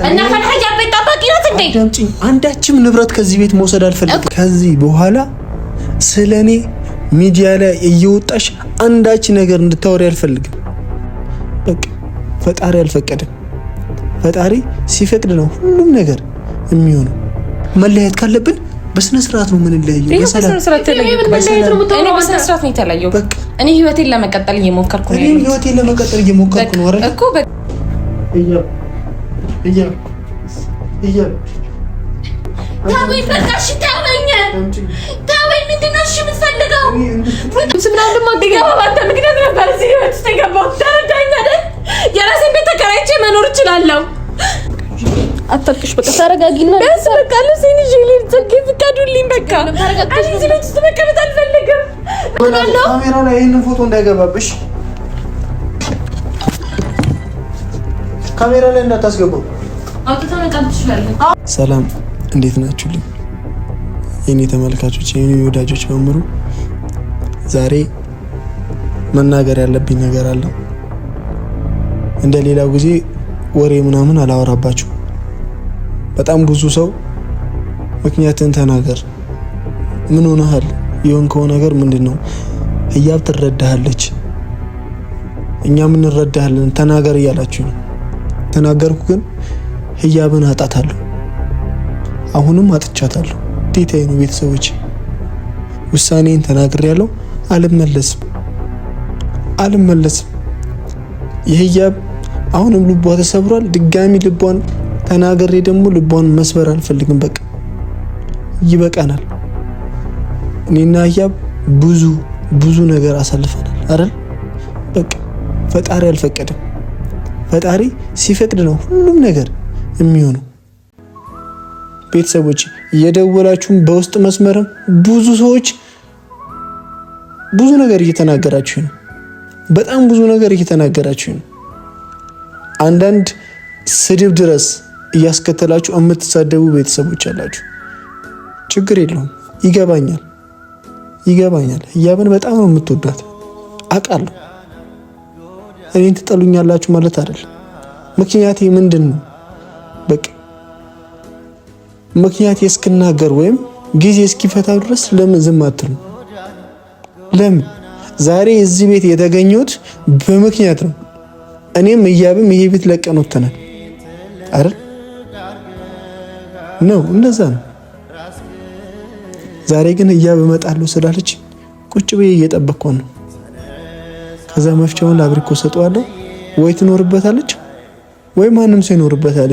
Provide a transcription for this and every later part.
እና ፈንሐጃ ቤት ጠባቂ ናት እንዴ? አንዳችም ንብረት ከዚህ ቤት መውሰድ አልፈልግም። ከዚህ በኋላ ስለኔ ሚዲያ ላይ እየወጣሽ አንዳች ነገር እንድታወሪ አልፈልግም። በቃ ፈጣሪ አልፈቀደም። ፈጣሪ ሲፈቅድ ነው ሁሉም ነገር የሚሆነው። መለያየት ካለብን በስነ ስርዓት ነው የምንለያየው። በስነ ስርዓት ነው የተለያየው። እኔ ህይወቴን ለመቀጠል እየሞከርኩ ነው። አይደል እኮ ታወኝ በቃ እሺ፣ ታወኝ ምንድን ነው እሺ የምትፈልገው? ምናምን ማገባ ባንተ ምክንያት ነበር እዚህ ህይወት ውስጥ የገባሁት። ተረዳኝ አይደል? የራሴን ቤት ተከራይቼ መኖር እችላለሁ። አታልቅሽ፣ በቃ ተረጋጊና በስ በቃ ልጅ ሊል ጽጌ ፍቃዱልኝ። በቃ እዚህ ቤት ውስጥ መቀመጥ አልፈልግም። ካሜራ ላይ ይሄንን ፎቶ እንዳይገባብሽ፣ ካሜራ ላይ እንዳታስገባው። ሰላም፣ እንዴት ናችሁልኝ የኔ ተመልካቾች፣ የኔ ወዳጆች በሙሉ? ዛሬ መናገር ያለብኝ ነገር አለ። እንደ ሌላው ጊዜ ወሬ ምናምን አላወራባችሁ። በጣም ብዙ ሰው ምክንያትን ተናገር፣ ምን ሆነሃል፣ የሆንከው ነገር ምንድነው? ህያብ ትረዳሃለች፣ እኛም እንረዳሃለን፣ ተናገር እያላችሁ ነው። ተናገርኩ፣ ግን ህያብን አጣታለሁ። አሁንም አጥቻታለሁ። ዴታዬ ነው ቤተሰቦች። ውሳኔን ተናግሬያለሁ። አልመለስም። የህያብ አሁንም ልቧ ተሰብሯል። ድጋሚ ልቧን ተናግሬ ደግሞ ልቧን መስበር አልፈልግም። በቃ ይበቃናል። እኔና ህያብ ብዙ ነገር አሳልፈናል አይደል? በቃ ፈጣሪ አልፈቀደም። ፈጣሪ ሲፈቅድ ነው ሁሉም ነገር የሚሆነው። ቤተሰቦች እየደወላችሁም በውስጥ መስመርም ብዙ ሰዎች ብዙ ነገር እየተናገራችሁ ነው። በጣም ብዙ ነገር እየተናገራችሁ ነው። አንዳንድ ስድብ ድረስ እያስከተላችሁ የምትሳደቡ ቤተሰቦች አላችሁ። ችግር የለውም፣ ይገባኛል። ህያብን በጣም ነው የምትወዷት አውቃለሁ። እኔን ትጠሉኛላችሁ ማለት አይደለም። ምክንያቴ ምንድን ነው? በቃ ምክንያቴ እስክናገር ወይም ጊዜ እስኪፈታ ድረስ ለምን ዝም አትሉ? ለምን? ዛሬ እዚህ ቤት የተገኘሁት በምክንያት ነው። እኔም ህያብም ይሄ ቤት ለቀን ወጥተናል አይደል? ነው እንደዛ ነው። ዛሬ ግን ህያብ እመጣለሁ ስላለች ቁጭ ብዬ እየጠበቅኩ ነው። ከዛ መፍቻውን ላብሪኮ ሰጠዋለሁ። ወይ ትኖርበታለች ወይ ማንም ሰው ይኖርበታል።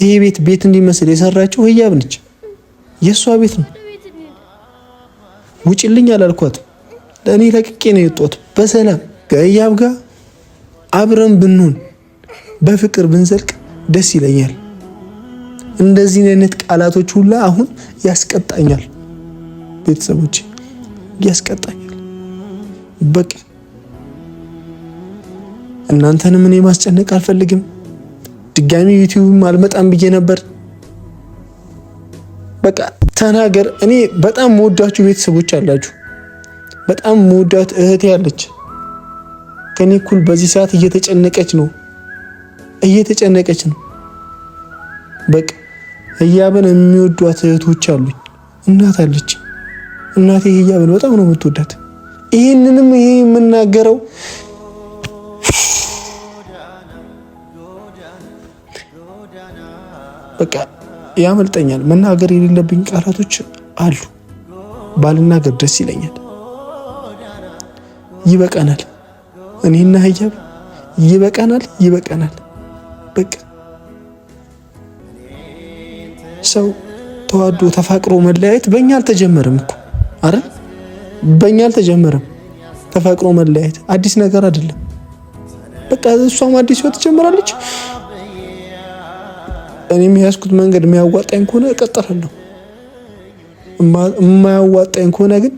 ይሄ ቤት እንዲመስል የሰራችው ህያብ ነች። የሷ ቤት ነው። ውጭልኝ አላልኳት። ለእኔ ለቅቄ ነው የወጣሁት በሰላም ከህያብ ጋር አብረን ብንሆን በፍቅር ብንዘልቅ ደስ ይለኛል። እንደዚህ አይነት ቃላቶች ሁላ አሁን ያስቀጣኛል። ቤተሰቦች ያስቀጣኛል። በቃ እናንተንም እኔ ማስጨነቅ አልፈልግም። ድጋሚ ዩቲዩብም አልመጣም ብዬ ነበር። በቃ ተናገር። እኔ በጣም መወዳችሁ ቤተሰቦች አላችሁ። በጣም መወዳት እህቴ ያለች ከኔ እኩል በዚህ ሰዓት እየተጨነቀች ነው። በቃ ህያብን የሚወዷት እህቶች አሉኝ። እናት አለች። እናቴ ህያብን በጣም ነው የምትወዳት። ይሄንንም ይሄ የምናገረው በቃ ያመልጠኛል። መናገር የሌለብኝ ቃላቶች አሉ። ባልናገር ደስ ይለኛል። ይበቃናል። እኔና ህያብ ይበቃናል። በቃ ሰው ተዋዶ ተፋቅሮ መለያየት በእኛ አልተጀመረም እኮ አይደል? በእኛ አልተጀመረም። ተፋቅሮ መለያየት አዲስ ነገር አይደለም። በቃ እሷም አዲስ ህይወት ትጀምራለች። እኔም የያዝኩት መንገድ የሚያዋጣኝ ከሆነ እቀጥላለሁ። የማያዋጣኝ ከሆነ ግን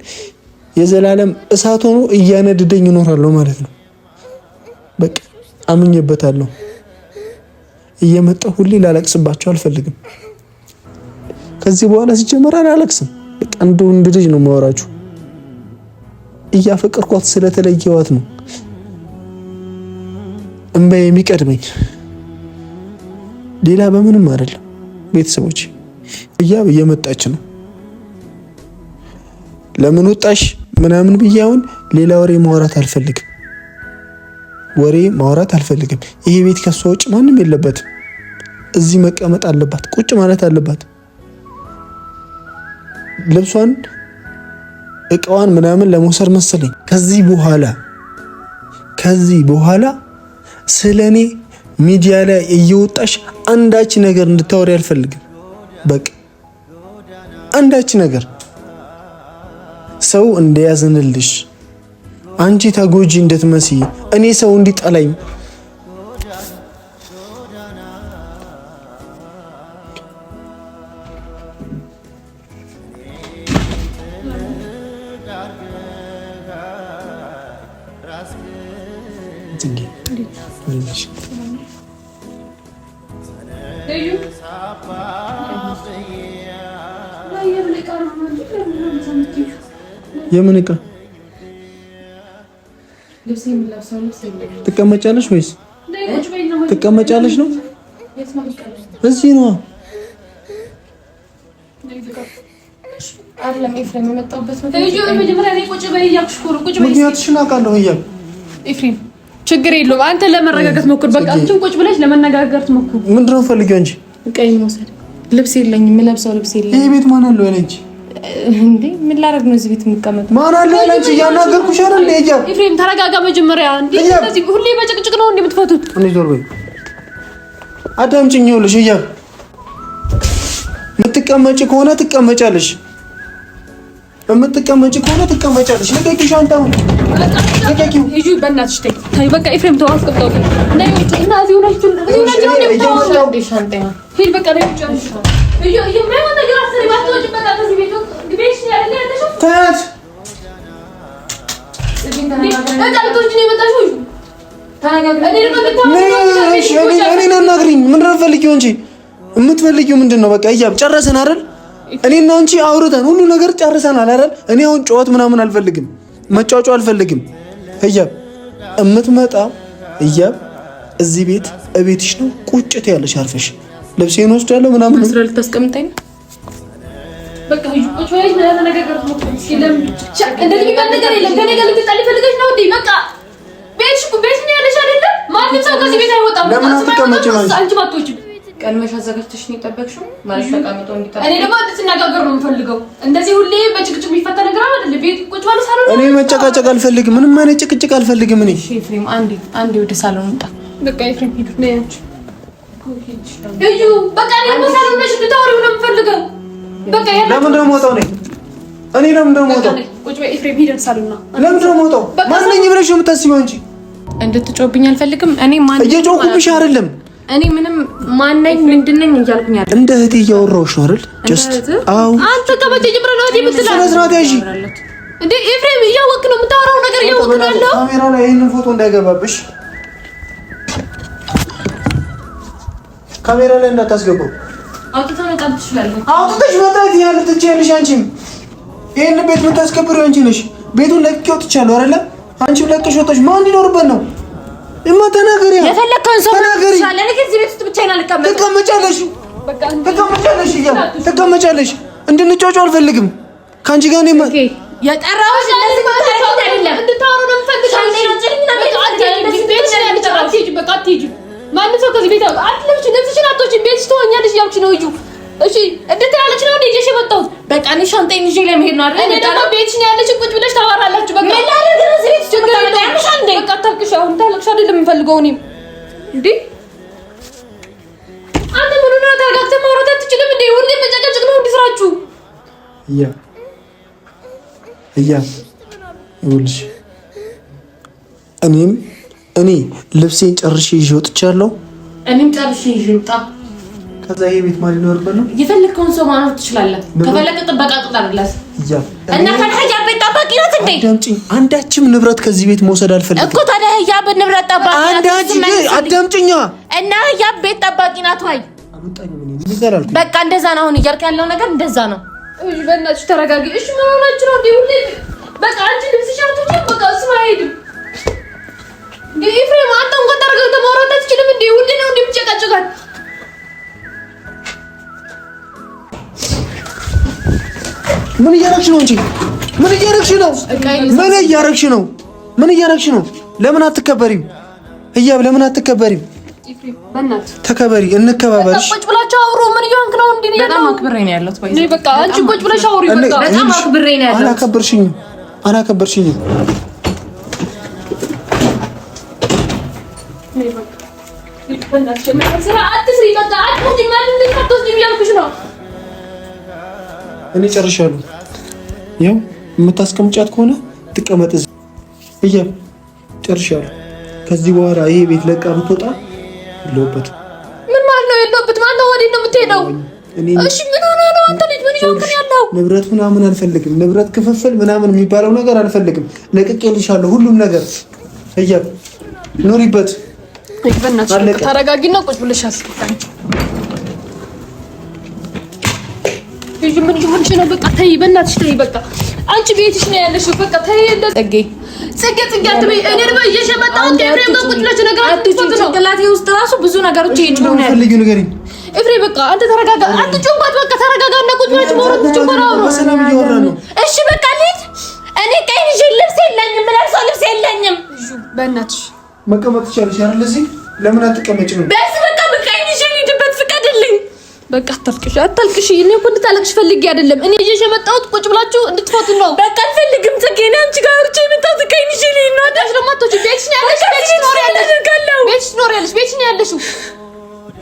የዘላለም እሳት ሆኖ እያነደደኝ እኖራለሁ ማለት ነው። በቃ አምኜበታለሁ። እየመጣሁ ሁሌ ላለቅስባቸው አልፈልግም። ከዚህ በኋላ ሲጀመር አላለቅስም። በቃ እንደው እንደ ልጅ ነው የማወራችሁ። እያፈቀርኳት ስለተለየዋት ነው እንባ የሚቀድመኝ። ሌላ በምንም አይደለም። ቤተሰቦች ህያብ እየመጣች ነው። ለምን ወጣሽ ምናምን ብዬ አሁን ሌላ ወሬ ማውራት አልፈልግም። ይሄ ቤት ከሷ ውጭ ማንም የለበትም። እዚህ መቀመጥ አለባት፣ ቁጭ ማለት አለባት። ልብሷን እቃዋን ምናምን ለመውሰድ መሰለኝ። ከዚህ በኋላ ስለኔ ሚዲያ ላይ እየወጣሽ አንዳች ነገር እንድታወሪ አልፈልግም። በቃ አንዳች ነገር ሰው እንደያዘንልሽ አንቺ ተጎጂ እንድትመስይ እኔ ሰው እንዲጠላኝ የምን ዕቃ ትቀመጫለሽ ወይስ ትቀመጫለሽ ነው? እዚህ ነው አይደለም ኤፍሬም የመጣሁበት ምክንያትሽን አውቃለሁ። ህያብ ኤፍሬም ችግር የለውም። አንተ ለመረጋጋት ሞክር። በቃ አንቺም ቁጭ ብለሽ ለመነጋገር ትሞክሩ። ምንድን ነው ፈልጊው እንጂ ቀይ መውሰድ ልብስ የለኝም፣ የምለብሰው ልብስ የለኝም። ይሄ ቤት ማን አለው ያለች እንዴ? ምን ላደርግ ነው እዚህ ቤት የምቀመጠው? ማን አለው ያለች? እያናገርኩሽ አይደል እንዴ? ህያብ ኤፍሬም ተረጋጋ መጀመሪያ። እንዴ እንደዚህ ሁሌ በጭቅጭቅ ነው እንዴ የምትፈቱት? እንዴ ዞር በይ፣ አዳምጪኝ። ይኸውልሽ ህያብ የምትቀመጪ ከሆነ ትቀመጫለሽ፣ ትቀመጫለሽ። ለቀቂው ሻንጣውን ለቀቂው። ይጁ በእናትሽ ተይ በቃ ኤፍሬም ተው፣ አስቀምጠው እንዳይወጡ እና እዚህ ሆናችሁ ነው ሻንጣውን ሂድ በቃ ነው ጨርሽ። የማይሆን ነገር አስሪ ባትወጪ በቃ ከዚህ ቤት ግቤሽ ያለ ያለሽው ታያት እኔን አናግሪኝ። ምንድን ነው የምትፈልጊው እንጂ የምትፈልጊው ምንድን ነው? በቃ ህያብ ጨረስን አይደል? እኔና አንቺ አውርተን ሁሉ ነገር ጨርሰናል አይደል? እኔ አሁን ጨዋት ምናምን አልፈልግም፣ መጫወጫ አልፈልግም። ህያብ እምትመጣው ህያብ እዚህ ቤት እቤትሽ ነው ቁጭት ያለሽ አርፈሽ ልብሴን ወስዳለሁ ምናምን መስራ ልታስቀምጠኝ በቃ ሂጂ ቁጭ በይ። ምናምን ነገር ነው ሲለም እንደዚህ ነገር የለም። ከኔ ጋር ልትጣሊ ፈልገሽ ነው እንዴ? በቃ ቤትሽ ነው ያለሽ አይደለ? ማንም ሰው ከዚህ ቤት አይወጣም። ለምን አትቀመጪ ነው አንቺ ባትወጪ ቀድመሽ አዘጋጅተሽ ነው የጠበቅሽው ማለት ተቀምጦ እንዲጣል። እኔ ደግሞ እንድትነጋገር ነው የምፈልገው። እንደዚህ ሁሌ በጭቅጭቅ የሚፈታ ነገር አይደለም። ቤት ቁጭ ባለ ሳሎን እኔ መጨቃጨቅ አልፈልግም። ምንም አይነት ጭቅጭቅ አልፈልግም። እኔ እሺ ኤፍሬም አንዴ ወደ ሳሎን እንጣ። በቃ ኤፍሬም ሂዱ ነው ያንቺ እዩ። በቃ እኔ ደግሞ ሳሎን ነሽ እንድታወሪው ነው የምፈልገው። በቃ ለምን ነው የምወጣው? እኔ ለምን ነው የምወጣው? ቁጭ በይ ኤፍሬም ሂደን ሳሎን ነው። ለምን ነው የምወጣው? ማን ነኝ ብለሽ ነው የምታስቢው አንቺ? እንድትጮብኝ አልፈልግም። እኔ ማን እየጮኩብሽ አይደለም። እኔ ምንም ማን ነኝ ምንድን ነኝ እያልኩኝ አይደል? እንደ እህቴ እያወራሁሽ ነው አይደል? ጀስት አዎ። አንተ ከመቼ ጀምሮ ነው እህቴ የምትለው? ስነ ስርዓት ያዢ እንዴ ኤፍሬም፣ እያወቅህ ነው የምታወራው ነገር እያወቅህ ነው ያለው። ካሜራ ላይ ይሄንን ፎቶ እንዳይገባብሽ፣ ካሜራ ላይ እንዳታስገባው። አውጥተህ መጣት ትችላለህ። አውጥተሽ መጣት ያለ ትችያለሽ። አንቺም ይሄን ቤት የምታስከብሪው አንቺ ነሽ። ቤቱን ለቅቄ ወጥቻለሁ አይደለ? አንቺም ለቅሽ ወጥተሽ ማን ሊኖርበት ነው? እማ ተናገሪ። የፈለከውን ሰው ተናገሪ። ለኔ ከዚህ ቤት ውስጥ ብቻዬን አልቀመጥም። ትቀመጫለሽ፣ ትቀመጫለሽ። እንድንጫጫው አልፈልግም ከአንቺ ጋር እኔ የጠራሁሽ እንደዚህ ማለት አይደለም። እንድታወሩ ነው የምፈልገው። ማንም ሰው ከዚህ ቤት አትለብሽ፣ ነፍስሽን አትወጪም። ቤትሽ ትሆኛለሽ እያልኩሽ ነው። እዩ እሺ፣ እንድትላለች ነው እንዴ ይዤሽ የመጣሁት? በቃ እኔ ሻንጣዬን ይዤ ለመሄድ ነው አይደል? እኔ ደግሞ ቤትሽ ነው ያለሽ፣ ቁጭ ብለሽ ታወራላችሁ። በቃ ምን ላደርግ ነው እዚህ ቤት? ችግር የለውም። በቃ አታልቅሽ። አሁን ታልቅሽ አይደለም የምፈልገው እኔም እንዴ። አንተ ምን ነው ተረጋግተህ ማውራት አትችልም እንዴ? ሁሌ መጨቃጨቅ ነው እንዴ ስራችሁ? ይኸውልሽ እኔ ልብሴን ጨርሼ ይዤ ወጥቻለሁ። እኔም ጨርሼ ይዤ ወጣ። ከዛ ይሄ ቤት ማን ሊኖርበት ነው? የፈለከውን ሰው ማኖር ትችላለህ። ከፈለከ ጥበቃ ጥላልላስ እና ከህያ ቤት ጠባቂ ናት እንዴ? አዳምጪኝ። አንዳችም ንብረት ከዚህ ቤት መውሰድ አልፈልግም እኮ። ታዲያ ህያ ንብረት ጠባቂ ናት። አዳምጪኝ። እና ህያ ቤት ጠባቂ ናት ወይ? በቃ እንደዛ ነው አሁን እያልክ ያለው ነገር እንደዛ ነው። እሺ በእናትሽ ተረጋጊ። እሺ ምን ሆናችሁ ነው እንዴ? ሁሌ በቃ አንቺ ልብስሽ አውጥተሽ በቃ እሱ አይሄድም እንዴ? ኤፍሬም አንተ እንኳን ተረጋግተህ ማውራት አትችልም እንዴ? ሁሌ ነው እንዴ የምትጨቃጨቃት? ምን እያደረግሽ ነው? እንጂ ምን እያደረግሽ ነው? ምን እያደረግሽ ነው? ለምን አትከበሪም? ህያብ ለምን አትከበሪም? በእናትህ ተከበሪ፣ እንከባበርሽ። ቁጭ ብላችሁ አውሩ። ምን እየሆንክ ነው? እንዴ በጣም አክብሬ ነው ያለሁት። በቃ አንቺ ቁጭ ብለሽ አውሪ። በቃ በጣም አክብሬ ነው ያለሁት። አላከበርሽኝም። እኔ ጨርሻለሁ። ያው የምታስቀምጫት ከሆነ ትቀመጥ እዚህ። ህያብ ጨርሻለሁ። ከዚህ በኋላ ይሄ ቤት ለቃ ብትወጣ የለውበት። ምን ማለት ነው የለውበት? ማን ነው? ወዴት ነው የምትሄደው? እሺ ምን ሆነ ነው? አንተ ልጅ ምን ይሆንክ ነው ያለው? ንብረት ምናምን አልፈልግም። ንብረት ክፍፍል ምናምን የሚባለው ነገር አልፈልግም። ለቅቄልሻለሁ ሁሉም ነገር። ህያብ ኑሪበት። በእናትሽ ተረጋጊና ቁጭ ብለሽ አስቀምጪ። ይሄ ምን ይሆንሽ ነው? በቃ ተይ፣ በእናትሽ ተይ። በቃ አንቺ ቤትሽ ነው ያለሽው። በቃ ተይ። ጽጌ አትበይ። እኔ ደግሞ እየሸመጣሁ ከኤፍሬም ጋር ቁጭ ብለሽ ነገር አትጭኝ። ጭንቅላቴ ውስጥ ራሱ ብዙ ነገሮች እየጮሁ ነው ያለው። ኤፍሬም በቃ አንተ ተረጋጋ። አትጮህባት። በቃ ተረጋጋና ቁጭ ብለሽ ማውራት ትችላላችሁ። በሰላም እያወራን ነው። እሺ በቃ ልሂድ። እኔ ቀይ ልብስ የለኝም፣ ለብሳ ልብስ የለኝም። በእናትሽ መቀመጥ ትችያለሽ አይደል? እዚህ ለምን አትቀመጭም? በስ በቃ ቀይ ልሂድበት ፍቀድልኝ። በቃ አታልቅሽ። እኔ እኮ እንድታለቅሽ ፈልጌ አይደለም። እኔ ይዤሽ የመጣሁት ቁጭ ብላችሁ እንድትፈቱ ነው። በቃ አልፈልግም። ጽጌ እኔ አንቺ ጋር አውርቼ የመጣሁት ቀይ ልሂድ ነው። አዳሽ ደግሞ አትወጪ። ቤትሽ ነው ያለሽ። ቤትሽ ነው ያለሽው።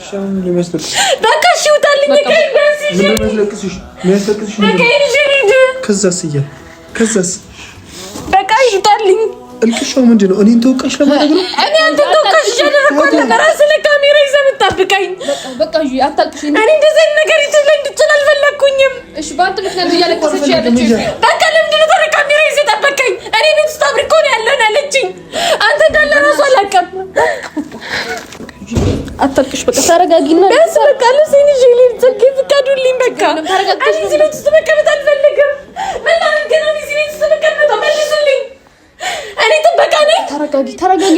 ሻም ለመስጠት በቃ እሺ ውጣልኝ። ቀይ በስሽ ምን መስለቅስሽ ቀይ ልሂድ። ከዛስ በቃ ይውጣልኝ። እልቅሻው ምንድን ነው? እኔን ተወቃሽ ለማድረግ ነው? እኔ አንተን ተወቃሽ እያደረኩት ነበር። ራስህ ለካሜራ ይዘህ የምትጠብቀኝ። በቃ እሺ አታልቅሽ። እኔ እንደዚህ አይነት ነገር ይትለኝ እንድትችል አልፈለኩኝም። እሺ በአንተ ምክንያት እያለቀሰች ያለችው። በቃ ለምንድን ነው ታዲያ ካሜራ ይዘህ ጠበቀኝ? እኔ ቤት ውስጥ አብሬ እኮ ነው ያለውን ያለችኝ። አንተ እንዳለ ራሱ አላውቅም። አታልቅሽ። በቃ ተረጋጊና ቢያንስ በቃ ልብሴን ይዤ ልሂድ። ጽጌ ፍቀዱልኝ። በቃ እኔ እዚህ ቤት ውስጥ መቀመጥ አልፈልግም። ምን ላድርግ ነው እዚህ ቤት ውስጥ መቀመጥ? መልስልኝ። እኔ ጥበቃ ነኝ። ተረጋጊ።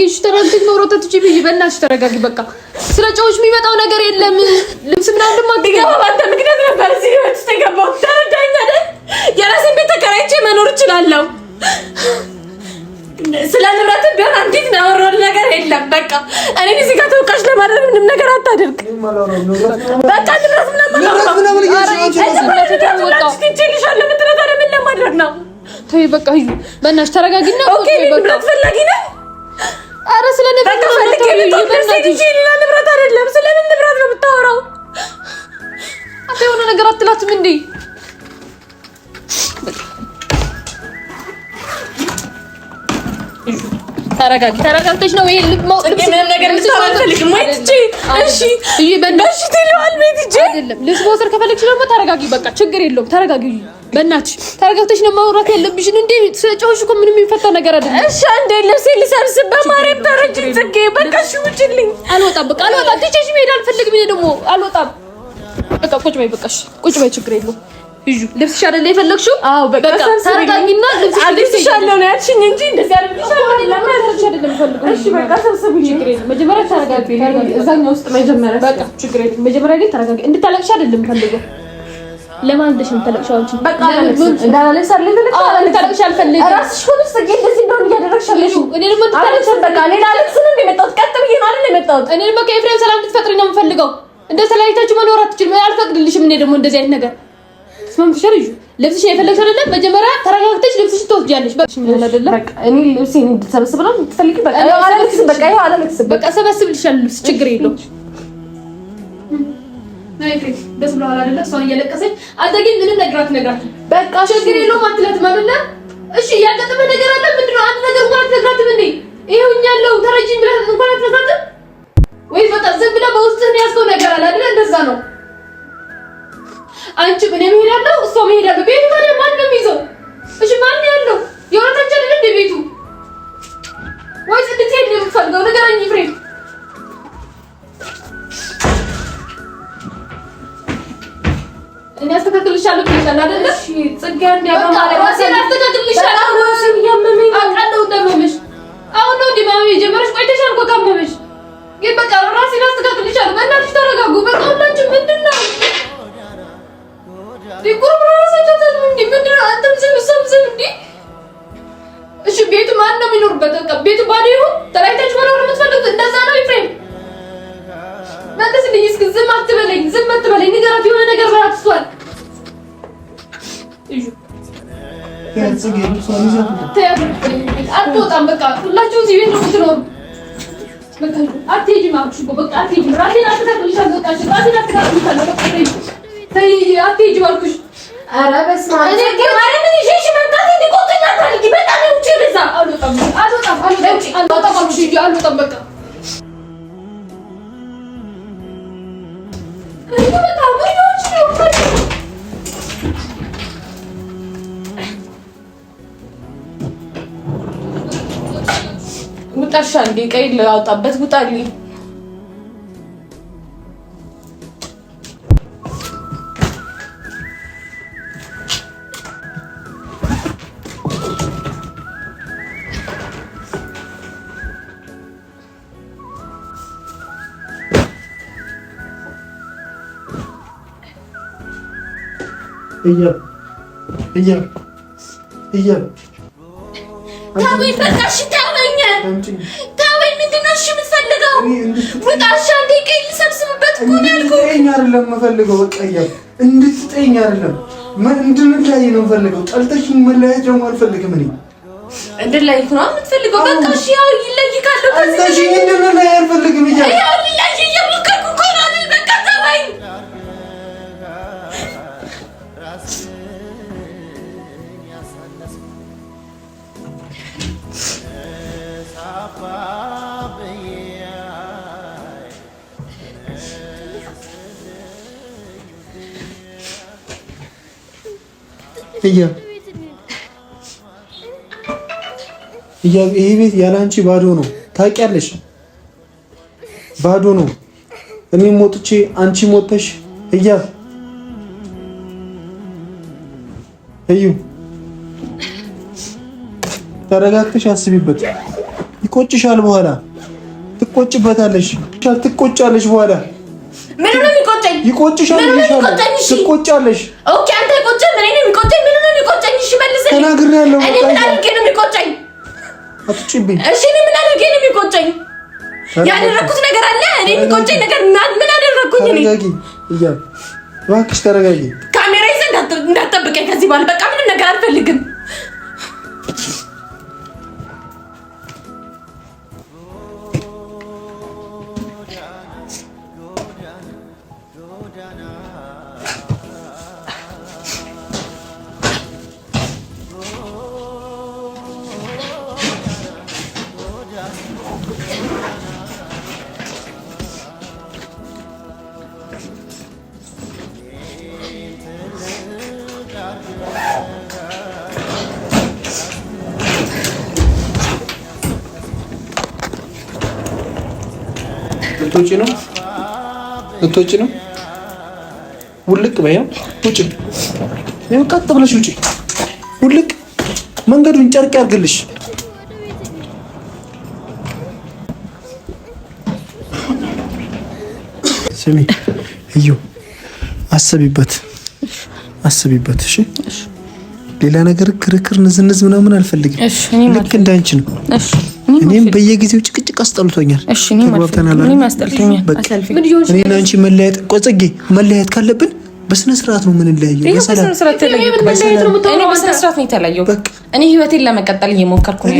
እሺ ተረጋጊ። መውረጥ ትችይ። በእናትሽ ተረጋጊ። በቃ ስለ ጨውሽ የሚመጣው ነገር የለም። ልብስ ምናምን ደግሞ አትገባ። ባንተ ምክንያት ነበር እዚህ ቤት ውስጥ የገባው። ተረዳኝ አይደል? የራሴን ቤት ተከራይቼ መኖር እችላለሁ። ስለ ንብረት ቢሆን አንዲት ነው ያወራሁት ነገር የለም። በቃ እኔ እዚህ ጋር ተወቃሽ ለማድረግ ምንም ነገር አታድርግ። በቃ ንብረት ምናምን ነው። ተይ በቃ ሂጂ። በእናትሽ ተረጋጊና ኦኬ። ንብረት ፈላጊ ነህ? ኧረ ስለ ንብረት ነው ሌላ ንብረት አይደለም። ስለምን ንብረት ነው የምታወራው? አንተ የሆነ ነገር አትላትም እንዴ? ተረጋግተሽ ነው ይሄ ምንም ነገር አልፈልግም። ወይ እሺ እሺ በእናትሽ ትለዋል። ቤት እጄ አይደለም ልብስ መውሰድ ከፈለግሽ ደግሞ ተረጋጊ። በቃ ችግር የለውም። ተረጋጊ። በእናትሽ ተረጋግተሽ ነው ማውራት ያለብሽ እንዴ። ስለጮህሽ እኮ ምንም የሚፈታ ነገር አይደለም። እሺ አንዴ ልብስ ልሰብስብ። በማርያም ተረጅኝ ጽጌ። በቃ እሺ ውጭልኝ። አልወጣም። በቃ አልወጣም። ትቼሽ መሄድ አልፈልግም። እኔ ደግሞ አልወጣም። በቃ ቁጭ በይ። በቃ እሺ ቁጭ በይ። ችግር የለውም። ይጁ ልብስሽ አይደለ የፈለግሽው? አዎ በቃ ተረጋጊና ልብስሽ አለው ነው ያልሽኝ እንጂ እንደዚህ አይደለም ፈልገው። እሺ በቃ ሰብስቡኝ። ችግር የለም። መጀመሪያ ተረጋጊ። እዛኛው ውስጥ መጀመሪያ በቃ ችግር የለም። መጀመሪያ ግን ተረጋጊ። እንድታለቅሽ አይደለም ፈልገው። ለማን እንደሽ የምታለቅሽው አንቺ? በቃ እንዳላለቅሽ እንድታለቅሽ አልፈልግም። ራስሽ ሆነሽ ጽጌ እንደዚህ እንደሆነ እያደረግሽ አለሽ። እኔ ደግሞ እንድታለቅሽ በቃ እኔ ላለቅስ ነው የመጣሁት። ቀጥ ብዬ ነው አይደል የመጣሁት። እኔ ደግሞ ከኤፍሬም ሰላም እንድትፈጥሪ ነው የምፈልገው። እንደዚህ ተለያይታችሁ መኖር አትችልም። አልፈቅድልሽም። እኔ ደግሞ እንደዚህ አይነት ነገር ስማምተሻል። ይዩ ልብስሽ የፈለግሽ አይደለም። መጀመሪያ ተረጋግተሽ ልብስሽ ትወስጃለሽ። በቃ አይደለም። በቃ እኔ ልብሴን እንድትሰበስብ ነው የምትፈልጊ? በቃ አላለቅስም። በቃ ይኸው አላለቅስም። በቃ ሰበስብልሻለሁ ልብስ። ችግር የለውም። ናይፍሬት ደስ ብሎሃል አይደለ? እሷ እያለቀሰች አንተ ግን ምንም ነገር አትነግራትም። በቃ ችግር የለውም አትላትም አይደለ? እሺ ያጋጠመ ነገር አለ። ምንድነው? አንድ ነገር እንኳን አትነግራትም እንዴ? ይኸውኛለሁ ተረጂኝ ብለህ እንኳን አትነግራትም ወይ? በቃ ዝም ብለህ በውስጥህ ያዝከው ነገር አለ አይደለ? እንደዛ ነው። አንቺ ምን እሄዳለሁ እሷ እሄዳለሁ። ቤቱ ታዲያ ማን ነው የሚይዘው? እሺ ማን ያለው? የወረታችን አይደል እንደ ቤቱ ወይስ እንድትሄድ ነው የምትፈልገው? ንገረኝ ፍሬም። እኔ አስተካክልልሻለሁ ብለሻል አይደለ? እሺ ጽጌ እንዲያባማ ራሴን አስተካክልልሻለሁ። ራሴን እያመመኝ አውቃለሁ እንደመመሽ። አሁን ነው ዲማሚ ጀመረሽ። ቆይተሻል እኮ ካመመሽ። ግን በቃ ራሴን አስተካክልልሻለሁ። በእናትሽ ተረጋጉ። በቃ ሁላችሁ ምንድን ነው ዲቁር ብራሳቸው ምንድን መልስልኝ እስኪ። ዝም አትበለኝ ንገራት የሆነ ነገር በላትቷል። አትወጣም በቃ ሁላችሁም እዚህ ቤት ነው የምትኖሩ። በቃ አትሄጂም አልኩሽ እኮ በቃ አትሄጂም። ራሴን አስተካክልሻለሁ። በቃ ራሴን አስተካክልሻለሁ። በቃ ተይ አትሄጂም አልኩሽ። ኧረ በስመ አብ እኔ ግን ማርያምን ይዤሽ መምጣት እንዲቆጥኝ አታድርጊ። በቃ ነው ውጪ በዛ አልወጣም አልኩሽ እንጂ አልወጣም በቃ ውጣሻ እንዴ ቀይ ላውጣበት ውጣልኝ። ታወኝ በቃ እሺ ታወኝ ምንድን ነው እሺ የምትፈልገው? ውጣሻ እንዴ ቀይ ልሰብስብበት እኮ ነው ያልኩህ። እንድትጠይኝ አይደለም የምፈልገው በቃ እንድትጠይኝ አይደለም እንድንለያይ ነው የምፈልገው። ጠልተሽኝ መለያየት ደግሞ አልፈልግም። እኔ እንድንለያይ ነው የምትፈልገው? በቃ እሺ ያው ይለይካለሁ። ጠልተሽኝ እንድንለያይ አልፈልግም። ያው ይለያይ እየሞከርኩ እኮ ነው። በቃ ታወኝ ይሄ ቤት ያለ አንቺ ባዶ ነው፣ ታውቂያለሽ። ባዶ ነው። እኔም ሞጥቼ አንቺ ሞተሽ እዩ ተረጋግተሽ አስቢበት። ይቆጭሻል፣ በኋላ ትቆጭበታለሽ። ትቆጫለሽ በኋላ ምን ነው የሚቆጨኝ? ይቆጭሻል፣ ትቆጫለሽ። ኦኬ አንተ ይቆጨኝ፣ ምን ነው የሚቆጨኝ? ምን ነው የሚቆጨኝ? እሺ መልስልኝ። ተናግሬያለሁ። እኔ ምን አድርጌ ነው የሚቆጨኝ? አትጭብኝ። እሺ እኔ ምን አድርጌ ነው የሚቆጨኝ? ያደረኩት ነገር አለ? እኔ የሚቆጨኝ ነገር ምን አደረኩኝ? እኔ ተረጋጊ፣ እባክሽ ተረጋጊ። ካሜራ ይዘህ እንዳትጠብቀኝ ከዚህ በኋላ በቃ ምንም ነገር አልፈልግም። ልትወጪ ነው? ውልቅ በይ። ውጪ፣ ቀጥ ብለሽ ውጪ። ውልቅ። መንገዱን ጨርቅ ያርግልሽ። ስሚ እዩ፣ አስቢበት። እሺ ሌላ ነገር ክርክር፣ ንዝንዝ ምናምን አልፈልግም። ልክ እንዳንቺ ነው። እኔም በየጊዜው ጭቅጭቅ አስጠልቶኛል። እኔም አስጠልቶኛል። እኔና አንቺ መለያየት ቆጽጌ መለያየት ካለብን በስነ ስርዓት ነው የምንለያየው። በስነ ስርዓት ነው የተለያየው። እኔ ህይወቴን ለመቀጠል እየሞከርኩ ነው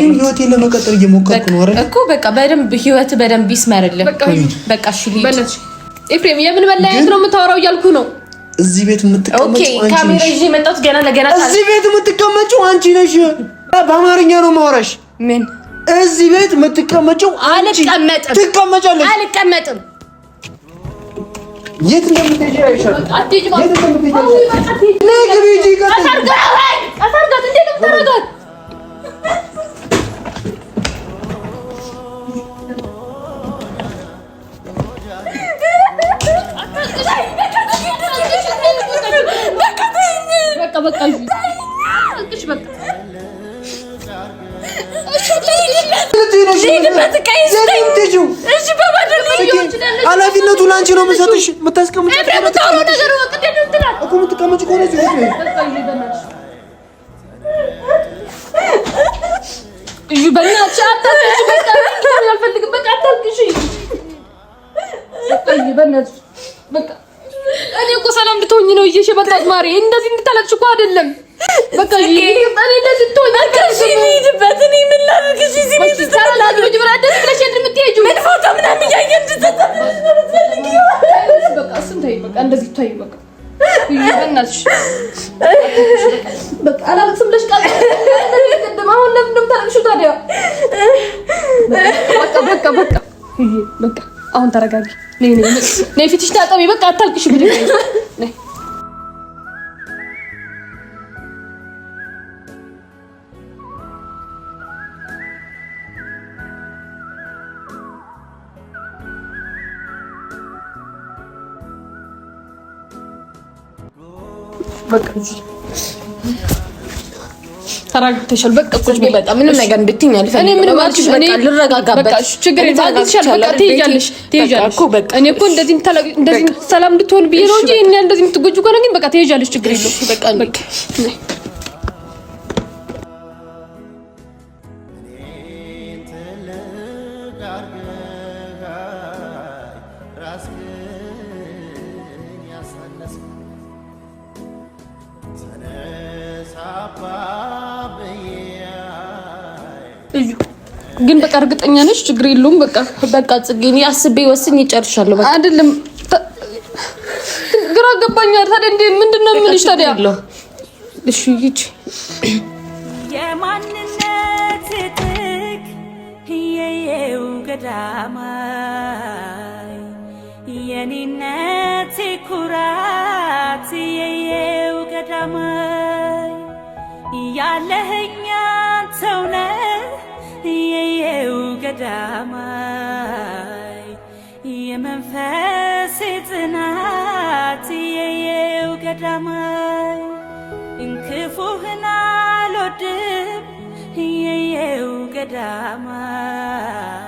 አይደል እኮ። በቃ በደንብ ህይወት በደንብ ይስመርልህ። በቃ እሺ ልሂድ። ኤፍሬም የምን መለያየት ነው የምታወራው እያልኩ ነው። እዚህ ቤት የምትቀመጪው አንቺ ነሽ። ካሜራ ይዤ መጣሁት ገና ለገና። እዚህ ቤት የምትቀመጪው አንቺ ነሽ። በአማርኛ ነው የማወራሽ። ምን እዚህ ቤት የምትቀመጪው አንቺ? አልቀመጥም። ትቀመጫለሽ። አልቀመጥም። የት እንደምትሄጂ አይሻልም? አትሄጂ ማለት ነው። ነግሪ እንጂ አሳርጋት። እንዴት ነው የምታረጋት? በቃ ኃላፊነቱ ለአንቺ ነው የምሰጥሽ። የምታስቀምጪው ተይ በእናትሽ በቃ እኔ እኮ ሰላም እንድትሆኝ ነው እየሸበጣት ማሪ እንደዚህ እንድታለቅሽ እኮ አይደለም በቃ እኔ እንደዚህ እንድትሆኝ አከሽ ይሄድበት እኔ ምን ላድርግ እዚህ ቤት ሰላም ልጅ ብራደ ብለሽ እንድትሄጂ ምን ፎቶ ምናምን ያየን በቃ እሱን ተይ በቃ እንደዚህ ተይ በቃ ይበናልሽ በቃ አላለቅስም ብለሽ ቃል እንደም አሁን ለምን እንደምታለቅሽው ታዲያ በቃ በቃ አሁን ተረጋጊ ነይ ፊትሽ ታጠቢ በቃ አታልቅሽ ብለሽ ነይ በቃ ተራግተሻል በቃ ቁጭ በቃ ምንም ነገር እንድትይኝ አልፈልግም እኔ ምንም አልኩሽ በቃ ልረጋጋበት በቃ ችግር የታግልሻል በቃ ትይጃለሽ እኮ በቃ እኔ እኮ እንደዚህ ሰላም እንድትሆን ብዬ ነው እንጂ እኔ እንደዚህ የምትጎጁ ከሆነ ግን በቃ ትይጃለሽ ችግር የለውም በቃ ግን በቃ እርግጠኛ ነሽ ችግር የለውም በቃ ጽጌኝ አስቤ ወስኝ ይጨርሻለሁ በቃ አይደለም ግራ ገባኝ ታዲያ እንዴ ምንድነው የምልሽ ታዲያ እሺ ይጭ የማንነት ትክ የየው ገዳማይ የኔነት ኩራት የየው ገዳማይ ያለህኛ ተውነ የየው ገዳማይ የመንፈስ ጽናት የየው ገዳማይ እንክፉህና አልወድም የየው ገዳማይ